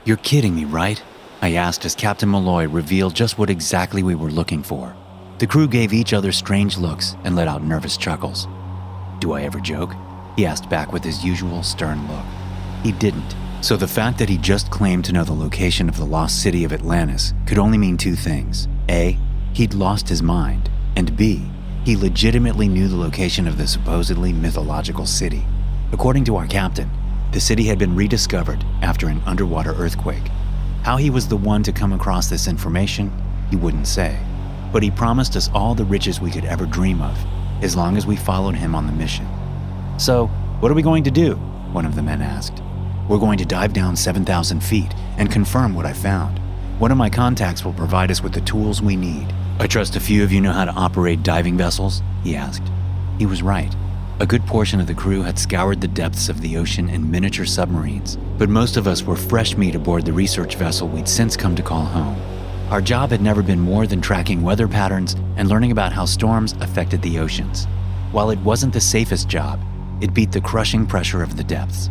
"You're kidding me, right?" I asked as Captain Malloy revealed just what exactly we were looking for. The crew gave each other strange looks and let out nervous chuckles. "Do I ever joke?" he asked back with his usual stern look. He didn't, so the fact that he just claimed to know the location of the lost city of Atlantis could only mean two things. A, he'd lost his mind, and B, he legitimately knew the location of the supposedly mythological city. According to our captain, the city had been rediscovered after an underwater earthquake. How he was the one to come across this information, he wouldn't say, but he promised us all the riches we could ever dream of, as long as we followed him on the mission. "So, what are we going to do?" one of the men asked. "We're going to dive down 7,000 feet and confirm what I found. One of my contacts will provide us with the tools we need." "I trust a few of you know how to operate diving vessels?" he asked. He was right. A good portion of the crew had scoured the depths of the ocean in miniature submarines, but most of us were fresh meat aboard the research vessel we'd since come to call home. Our job had never been more than tracking weather patterns and learning about how storms affected the oceans. While it wasn't the safest job, it beat the crushing pressure of the depths.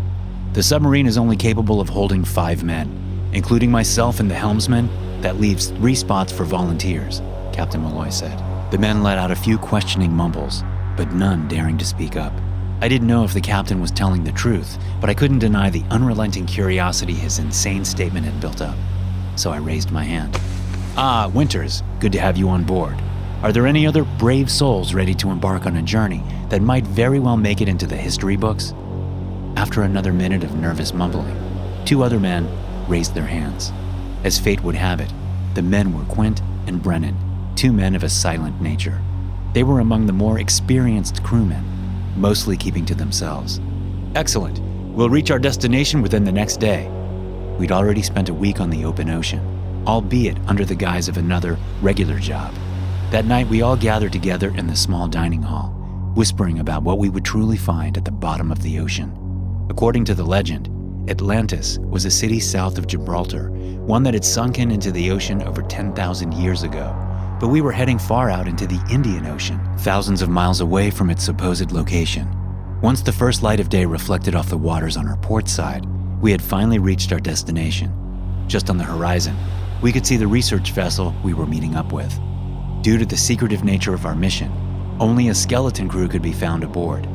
"The submarine is only capable of holding 5 men, including myself and the helmsman. That leaves 3 spots for volunteers," Captain Malloy said. The men let out a few questioning mumbles, but none daring to speak up. I didn't know if the captain was telling the truth, but I couldn't deny the unrelenting curiosity his insane statement had built up. So I raised my hand. "Ah, Winters, good to have you on board. Are there any other brave souls ready to embark on a journey that might very well make it into the history books?" After another minute of nervous mumbling, 2 other men raised their hands. As fate would have it, the men were Quint and Brennan, 2 men of a silent nature. They were among the more experienced crewmen, mostly keeping to themselves. "Excellent. We'll reach our destination within the next day." We'd already spent a week on the open ocean, albeit under the guise of another regular job. That night we all gathered together in the small dining hall, whispering about what we would truly find at the bottom of the ocean. According to the legend, Atlantis was a city south of Gibraltar, one that had sunken into the ocean over 10,000 years ago. But we were heading far out into the Indian Ocean, thousands of miles away from its supposed location. Once the first light of day reflected off the waters on our port side, we had finally reached our destination. Just on the horizon, we could see the research vessel we were meeting up with. Due to the secretive nature of our mission, only a skeleton crew could be found aboard.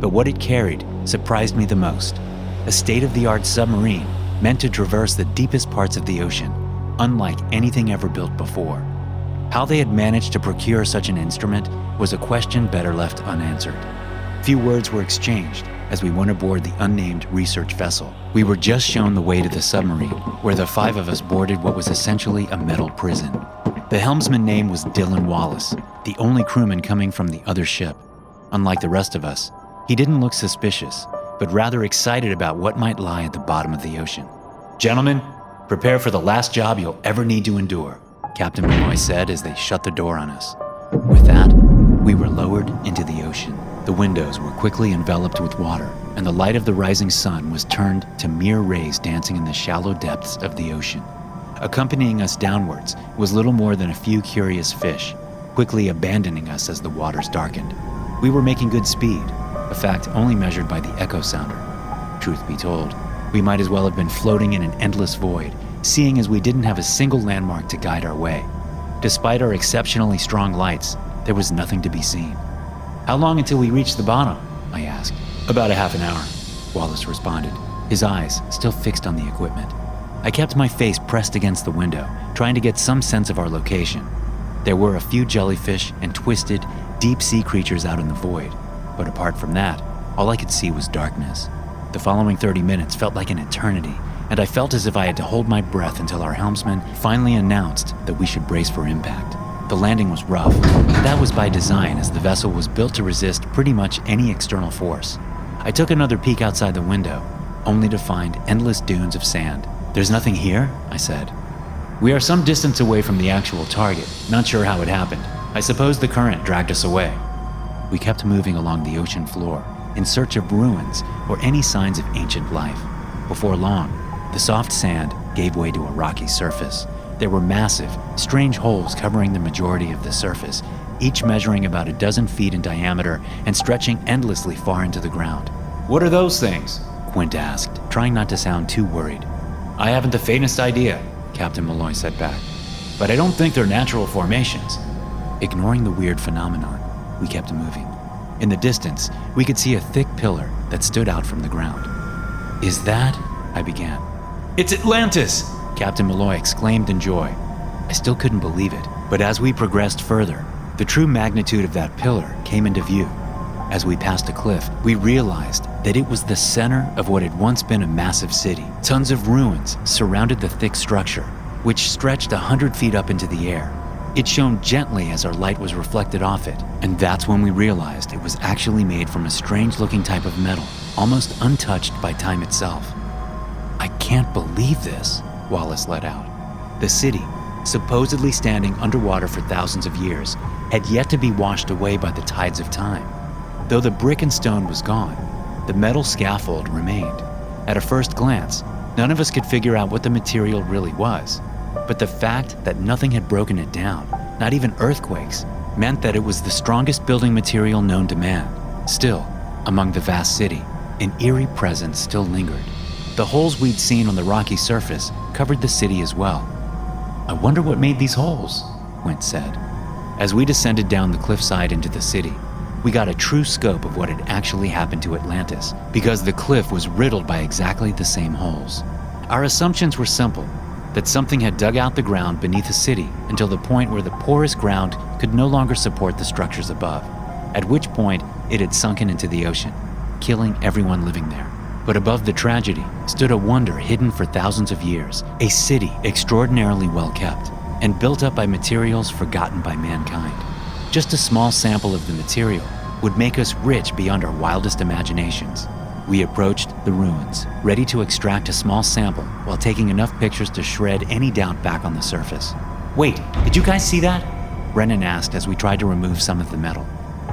But what it carried surprised me the most. A state-of-the-art submarine meant to traverse the deepest parts of the ocean, unlike anything ever built before. How they had managed to procure such an instrument was a question better left unanswered. Few words were exchanged as we went aboard the unnamed research vessel. We were just shown the way to the submarine, where the 5 of us boarded what was essentially a metal prison. The helmsman's name was Dylan Wallace, the only crewman coming from the other ship. Unlike the rest of us, he didn't look suspicious, but rather excited about what might lie at the bottom of the ocean. "Gentlemen, prepare for the last job you'll ever need to endure," Captain Malloy said as they shut the door on us. With that, we were lowered into the ocean. The windows were quickly enveloped with water, and the light of the rising sun was turned to mere rays dancing in the shallow depths of the ocean. Accompanying us downwards was little more than a few curious fish, quickly abandoning us as the waters darkened. We were making good speed, a fact only measured by the echo sounder. Truth be told, we might as well have been floating in an endless void, seeing as we didn't have a single landmark to guide our way. Despite our exceptionally strong lights, there was nothing to be seen. "How long until we reach the bottom?" I asked. "About a half an hour," Wallace responded, his eyes still fixed on the equipment. I kept my face pressed against the window, trying to get some sense of our location. There were a few jellyfish and twisted, deep-sea creatures out in the void, but apart from that, all I could see was darkness. The following 30 minutes felt like an eternity, and I felt as if I had to hold my breath until our helmsman finally announced that we should brace for impact. The landing was rough, and that was by design as the vessel was built to resist pretty much any external force. I took another peek outside the window, only to find endless dunes of sand. "There's nothing here?" I said. "We are some distance away from the actual target, not sure how it happened. I suppose the current dragged us away." We kept moving along the ocean floor, in search of ruins or any signs of ancient life. Before long, the soft sand gave way to a rocky surface. There were massive, strange holes covering the majority of the surface, each measuring about a dozen feet in diameter and stretching endlessly far into the ground. "What are those things?" Quint asked, trying not to sound too worried. I haven't the faintest idea, Captain Malloy said back. But I don't think they're natural formations. Ignoring the weird phenomenon, we kept moving. In the distance, we could see a thick pillar that stood out from the ground. Is that? I began. It's Atlantis! Captain Malloy exclaimed in joy. I still couldn't believe it, but as we progressed further, the true magnitude of that pillar came into view. As we passed a cliff, we realized that it was the center of what had once been a massive city. Tons of ruins surrounded the thick structure, which stretched 100 feet up into the air. It shone gently as our light was reflected off it, and that's when we realized it was actually made from a strange-looking type of metal, almost untouched by time itself. I can't believe this, Wallace let out. The city, supposedly standing underwater for thousands of years, had yet to be washed away by the tides of time. Though the brick and stone was gone, the metal scaffold remained. At a first glance, none of us could figure out what the material really was. But the fact that nothing had broken it down, not even earthquakes, meant that it was the strongest building material known to man. Still, among the vast city, an eerie presence still lingered. The holes we'd seen on the rocky surface covered the city as well. I wonder what made these holes, Quint said. As we descended down the cliffside into the city, we got a true scope of what had actually happened to Atlantis, because the cliff was riddled by exactly the same holes. Our assumptions were simple, that something had dug out the ground beneath the city until the point where the porous ground could no longer support the structures above, at which point it had sunken into the ocean, killing everyone living there. But above the tragedy stood a wonder hidden for thousands of years, a city extraordinarily well kept and built up by materials forgotten by mankind. Just a small sample of the material would make us rich beyond our wildest imaginations. We approached the ruins, ready to extract a small sample while taking enough pictures to shred any doubt back on the surface. Wait, did you guys see that? Brennan asked as we tried to remove some of the metal.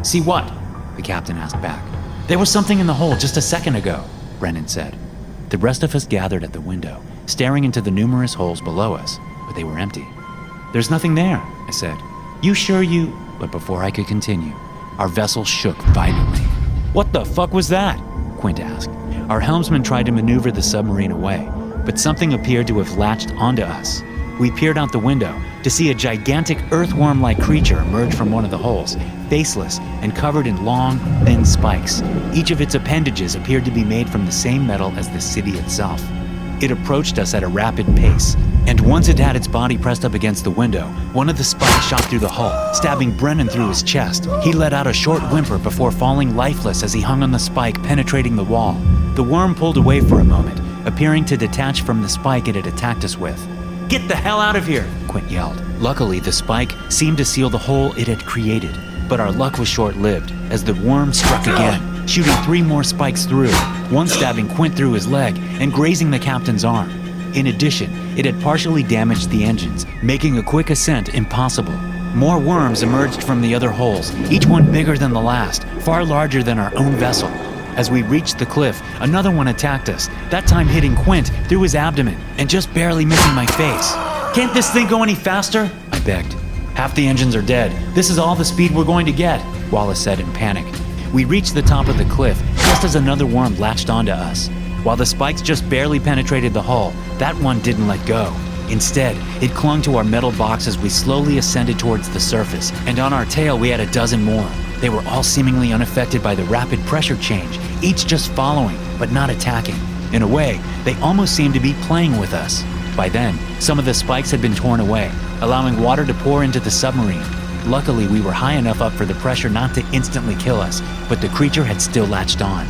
See what? The captain asked back. There was something in the hole just a second ago, Brennan said. The rest of us gathered at the window, staring into the numerous holes below us, but they were empty. There's nothing there, I said. You sure you... But before I could continue, our vessel shook violently. What the fuck was that? Quint asked. Our helmsman tried to maneuver the submarine away, but something appeared to have latched onto us. We peered out the window to see a gigantic earthworm-like creature emerge from one of the holes, faceless and covered in long, thin spikes. Each of its appendages appeared to be made from the same metal as the city itself. It approached us at a rapid pace, and once it had its body pressed up against the window, one of the spikes shot through the hull, stabbing Brennan through his chest. He let out a short whimper before falling lifeless as he hung on the spike, penetrating the wall. The worm pulled away for a moment, appearing to detach from the spike it had attacked us with. Get the hell out of here, Quint yelled. Luckily, the spike seemed to seal the hole it had created, but our luck was short-lived as the worm struck again, shooting 3 more spikes through, one stabbing Quint through his leg and grazing the captain's arm. In addition, it had partially damaged the engines, making a quick ascent impossible. More worms emerged from the other holes, each one bigger than the last, far larger than our own vessel. As we reached the cliff, another one attacked us, that time hitting Quint through his abdomen and just barely missing my face. Can't this thing go any faster? I begged. Half the engines are dead. This is all the speed we're going to get, Wallace said in panic. We reached the top of the cliff just as another worm latched onto us. While the spikes just barely penetrated the hull, that one didn't let go. Instead, it clung to our metal box as we slowly ascended towards the surface, and on our tail we had a dozen more. They were all seemingly unaffected by the rapid pressure change, each just following, but not attacking. In a way, they almost seemed to be playing with us. By then, some of the spikes had been torn away, allowing water to pour into the submarine. Luckily, we were high enough up for the pressure not to instantly kill us, but the creature had still latched on.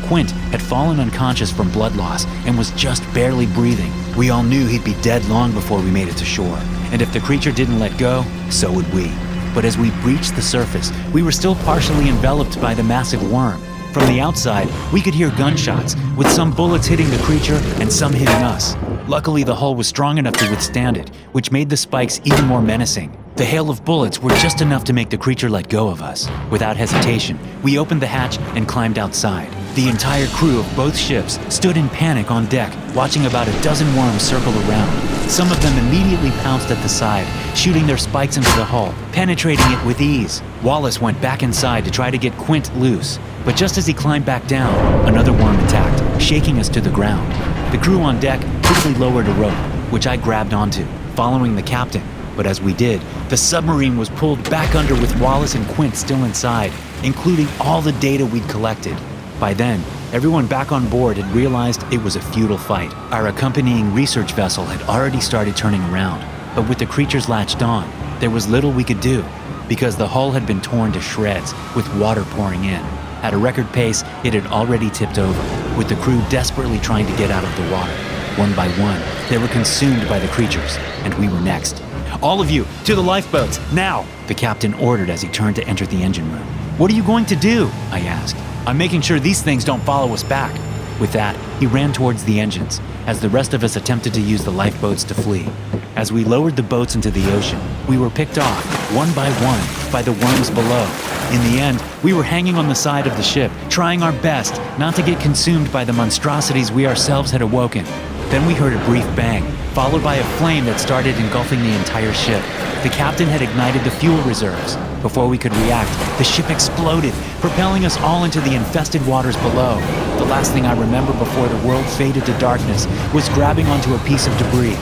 Quint had fallen unconscious from blood loss and was just barely breathing. We all knew he'd be dead long before we made it to shore, and if the creature didn't let go, so would we. But as we breached the surface, we were still partially enveloped by the massive worm. From the outside, we could hear gunshots, with some bullets hitting the creature and some hitting us. Luckily, the hull was strong enough to withstand it, which made the spikes even more menacing. The hail of bullets were just enough to make the creature let go of us. Without hesitation, we opened the hatch and climbed outside. The entire crew of both ships stood in panic on deck, watching about a dozen worms circle around. Some of them immediately pounced at the side, shooting their spikes into the hull, penetrating it with ease. Wallace went back inside to try to get Quint loose, but just as he climbed back down, another worm attacked, shaking us to the ground. The crew on deck quickly lowered a rope, which I grabbed onto, following the captain. But as we did, the submarine was pulled back under with Wallace and Quint still inside, including all the data we'd collected. By then, everyone back on board had realized it was a futile fight. Our accompanying research vessel had already started turning around, but with the creatures latched on, there was little we could do, because the hull had been torn to shreds, with water pouring in. At a record pace, it had already tipped over, with the crew desperately trying to get out of the water. One by one, they were consumed by the creatures, and we were next. "All of you, to the lifeboats, now!" the captain ordered as he turned to enter the engine room. "What are you going to do?" I asked. "I'm making sure these things don't follow us back." With that, he ran towards the engines, as the rest of us attempted to use the lifeboats to flee. As we lowered the boats into the ocean, we were picked off, one by one, by the worms below. In the end, we were hanging on the side of the ship, trying our best not to get consumed by the monstrosities we ourselves had awoken. Then we heard a brief bang, followed by a flame that started engulfing the entire ship. The captain had ignited the fuel reserves. Before we could react, the ship exploded, propelling us all into the infested waters below. The last thing I remember before the world faded to darkness was grabbing onto a piece of debris.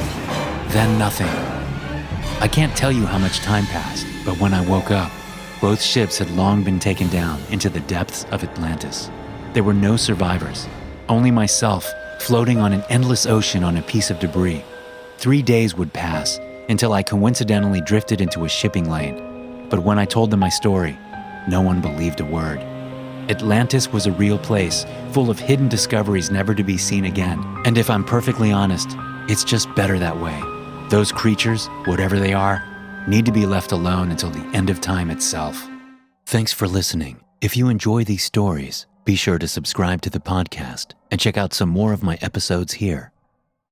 Then nothing. I can't tell you how much time passed, but when I woke up, both ships had long been taken down into the depths of Atlantis. There were no survivors, only myself floating on an endless ocean on a piece of debris. 3 days would pass until I coincidentally drifted into a shipping lane. But when I told them my story, no one believed a word. Atlantis was a real place, full of hidden discoveries never to be seen again. And if I'm perfectly honest, it's just better that way. Those creatures, whatever they are, need to be left alone until the end of time itself. Thanks for listening. If you enjoy these stories, be sure to subscribe to the podcast and check out some more of my episodes here.